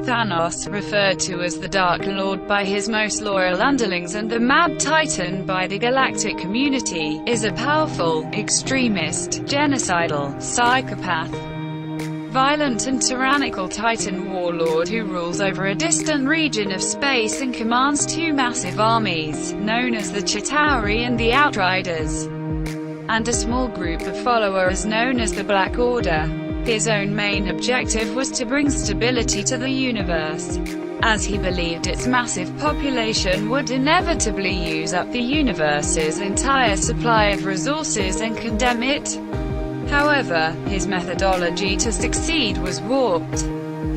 Thanos, referred to as the Dark Lord by his most loyal underlings and the Mad Titan by the galactic community, is a powerful, extremist, genocidal, psychopath, violent and tyrannical Titan warlord who rules over a distant region of space and commands two massive armies, known as the Chitauri and the Outriders, and a small group of followers known as the Black Order. His own main objective was to bring stability to the universe, as he believed its massive population would inevitably use up the universe's entire supply of resources and condemn it. However, his methodology to succeed was warped.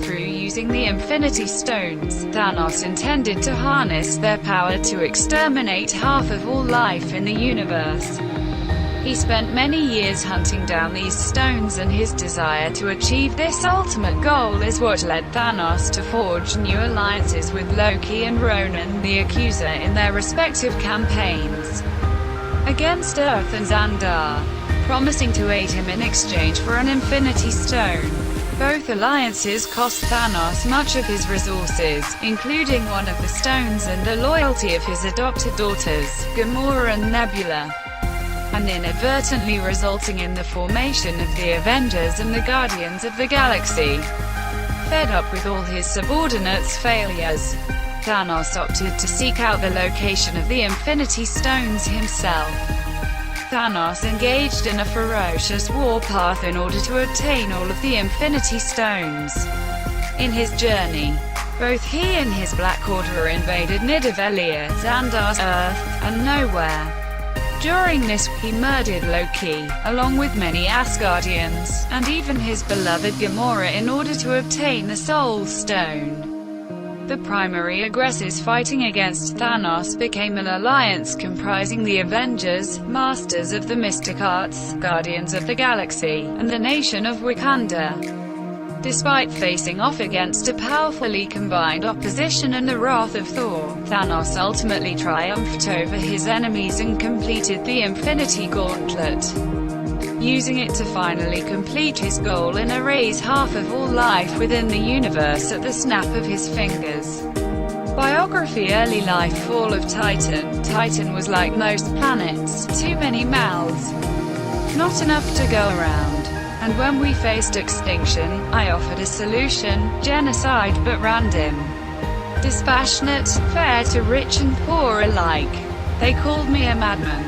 Through using the Infinity Stones, Thanos intended to harness their power to exterminate half of all life in the universe. He spent many years hunting down these stones, and his desire to achieve this ultimate goal is what led Thanos to forge new alliances with Loki and Ronan the Accuser in their respective campaigns against Earth and Xandar, promising to aid him in exchange for an Infinity Stone. Both alliances cost Thanos much of his resources, including one of the stones and the loyalty of his adopted daughters, Gamora and Nebula, and inadvertently resulting in the formation of the Avengers and the Guardians of the Galaxy. Fed up with all his subordinates' failures, Thanos opted to seek out the location of the Infinity Stones himself. Thanos engaged in a ferocious warpath in order to obtain all of the Infinity Stones. In his journey, both he and his Black Order invaded Nidavellir, Xandar's Earth, and Nowhere. During this, he murdered Loki, along with many Asgardians, and even his beloved Gamora in order to obtain the Soul Stone. The primary aggressors fighting against Thanos became an alliance comprising the Avengers, Masters of the Mystic Arts, Guardians of the Galaxy, and the nation of Wakanda. Despite facing off against a powerfully combined opposition and the wrath of Thor, Thanos ultimately triumphed over his enemies and completed the Infinity Gauntlet, using it to finally complete his goal and erase half of all life within the universe at the snap of his fingers. Biography: Early life, fall of Titan. Titan was like most planets, too many mouths, not enough to go around. And when we faced extinction, I offered a solution: genocide, but random, dispassionate, fair to rich and poor alike. They called me a madman.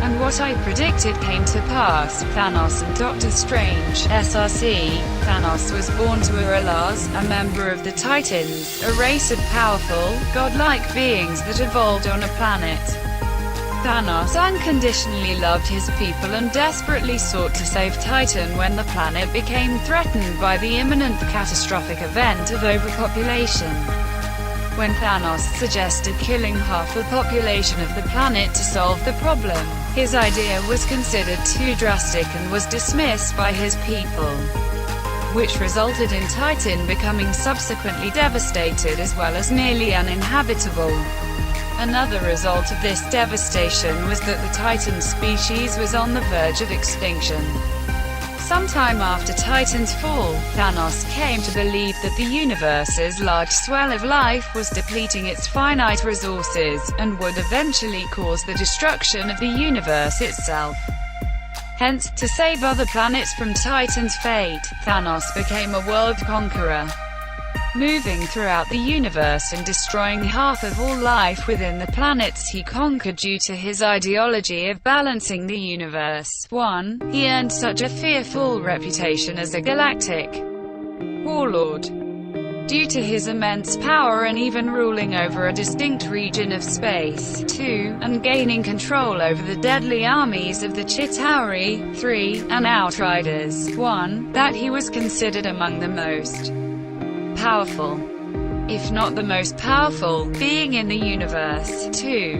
And what I predicted came to pass. Thanos and Doctor Strange, SRC. Thanos was born to Uralaz, a member of the Titans, a race of powerful, godlike beings that evolved on a planet. Thanos unconditionally loved his people and desperately sought to save Titan when the planet became threatened by the imminent catastrophic event of overpopulation. When Thanos suggested killing half the population of the planet to solve the problem, his idea was considered too drastic and was dismissed by his people, which resulted in Titan becoming subsequently devastated as well as nearly uninhabitable. Another result of this devastation was that the Titan species was on the verge of extinction. Sometime after Titan's fall, Thanos came to believe that the universe's large swell of life was depleting its finite resources, and would eventually cause the destruction of the universe itself. Hence, to save other planets from Titan's fate, Thanos became a world conqueror, moving throughout the universe and destroying half of all life within the planets he conquered due to his ideology of balancing the universe. 1. He earned such a fearful reputation as a galactic warlord due to his immense power and even ruling over a distinct region of space. 2. And gaining control over the deadly armies of the Chitauri. 3. And Outriders. 1. That he was considered among the most powerful, if not the most powerful, being in the universe. 2.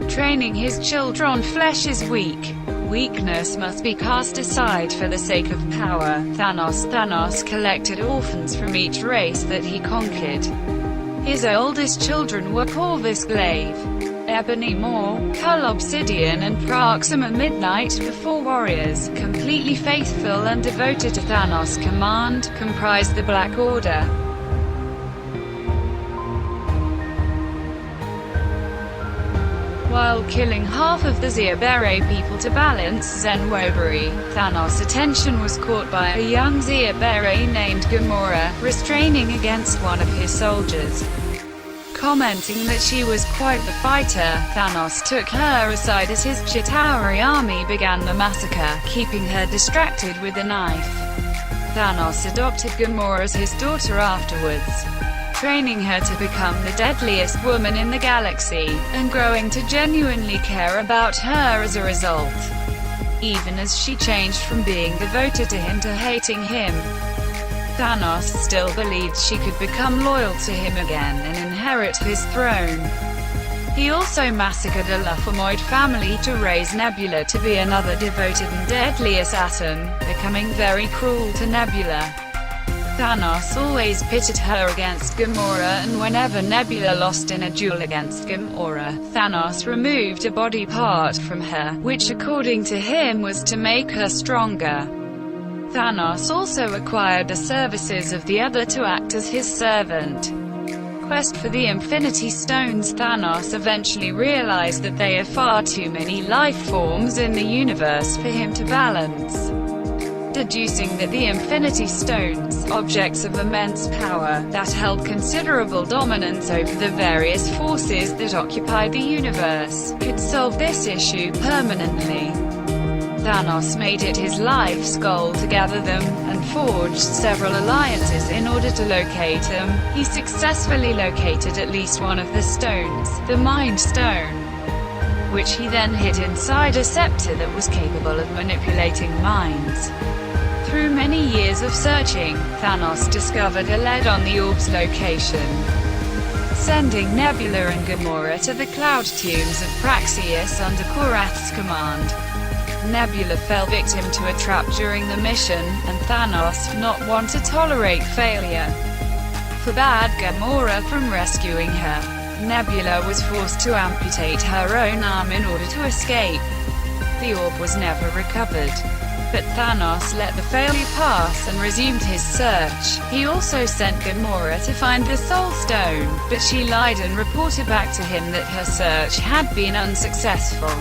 Training his children. Flesh is weak. Weakness must be cast aside for the sake of power. Thanos collected orphans from each race that he conquered. His oldest children were Corvus Glaive, Ebony Maw, Cull Obsidian and Proxima Midnight, the four warriors, completely faithful and devoted to Thanos' command, comprised the Black Order. While killing half of the Zia-Bere people to balance Zen Woberi, Thanos' attention was caught by a young Zia-Bere named Gamora, restraining against one of his soldiers. Commenting that she was quite the fighter, Thanos took her aside as his Chitauri army began the massacre, keeping her distracted with a knife. Thanos adopted Gamora as his daughter afterwards, training her to become the deadliest woman in the galaxy, and growing to genuinely care about her as a result, even as she changed from being devoted to him to hating him. Thanos still believed she could become loyal to him again and inherit his throne. He also massacred a Lufamoid family to raise Nebula to be another devoted and deadly assassin, becoming very cruel to Nebula. Thanos always pitted her against Gamora, and whenever Nebula lost in a duel against Gamora, Thanos removed a body part from her, which according to him was to make her stronger. Thanos also acquired the services of the other to act as his servant. Quest for the Infinity Stones. Thanos eventually realized that there are far too many life forms in the universe for him to balance. Deducing that the Infinity Stones, objects of immense power, that held considerable dominance over the various forces that occupied the universe, could solve this issue permanently. Thanos made it his life's goal to gather them, and forged several alliances in order to locate them. He successfully located at least one of the stones, the Mind Stone, which he then hid inside a scepter that was capable of manipulating minds. Through many years of searching, Thanos discovered a lead on the orb's location, sending Nebula and Gamora to the cloud tombs of Praxeus under Korath's command. Nebula fell victim to a trap during the mission, and Thanos, not one to tolerate failure, forbade Gamora from rescuing her. Nebula was forced to amputate her own arm in order to escape. The orb was never recovered, but Thanos let the failure pass and resumed his search. He also sent Gamora to find the Soul Stone, but she lied and reported back to him that her search had been unsuccessful,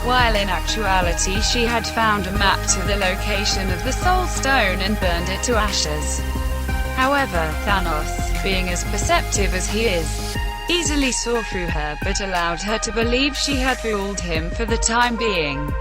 while in actuality she had found a map to the location of the Soul Stone and burned it to ashes. However, Thanos, being as perceptive as he is, easily saw through her but allowed her to believe she had fooled him for the time being.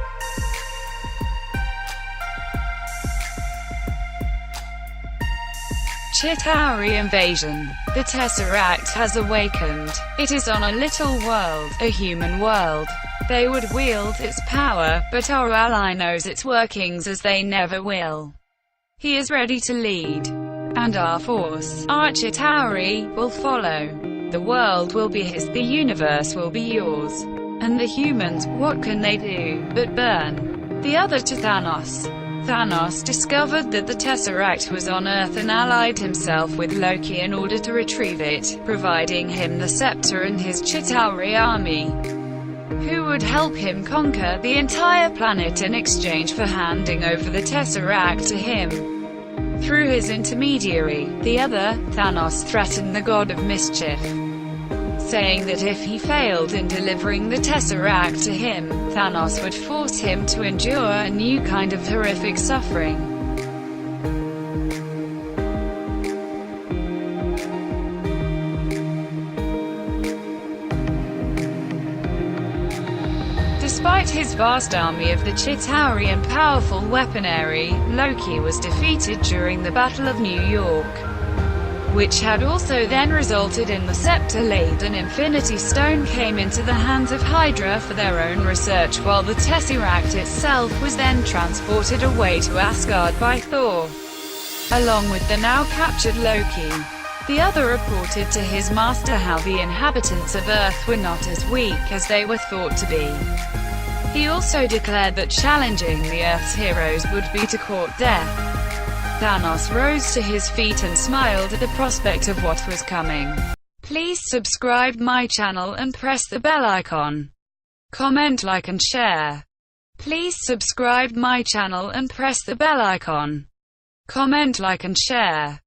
Chitauri invasion. The Tesseract has awakened. It is on a little world, a human world. They would wield its power, but our ally knows its workings as they never will. He is ready to lead, and our force, our Chitauri, will follow. The world will be his, the universe will be yours. And the humans, what can they do but burn? The other to Thanos. Thanos discovered that the Tesseract was on Earth and allied himself with Loki in order to retrieve it, providing him the scepter and his Chitauri army, who would help him conquer the entire planet in exchange for handing over the Tesseract to him. Through his intermediary, the other, Thanos threatened the god of mischief, saying that if he failed in delivering the Tesseract to him, Thanos would force him to endure a new kind of horrific suffering. Despite his vast army of the Chitauri and powerful weaponry, Loki was defeated during the Battle of New York, which had also then resulted in the scepter-laden Infinity Stone came into the hands of Hydra for their own research, while the Tesseract itself was then transported away to Asgard by Thor, along with the now captured Loki. The other reported to his master how the inhabitants of Earth were not as weak as they were thought to be. He also declared that challenging the Earth's heroes would be to court death. Thanos rose to his feet and smiled at the prospect of what was coming. Please subscribe my channel and press the bell icon. Comment, like and share. Please subscribe my channel and press the bell icon. Comment, like and share.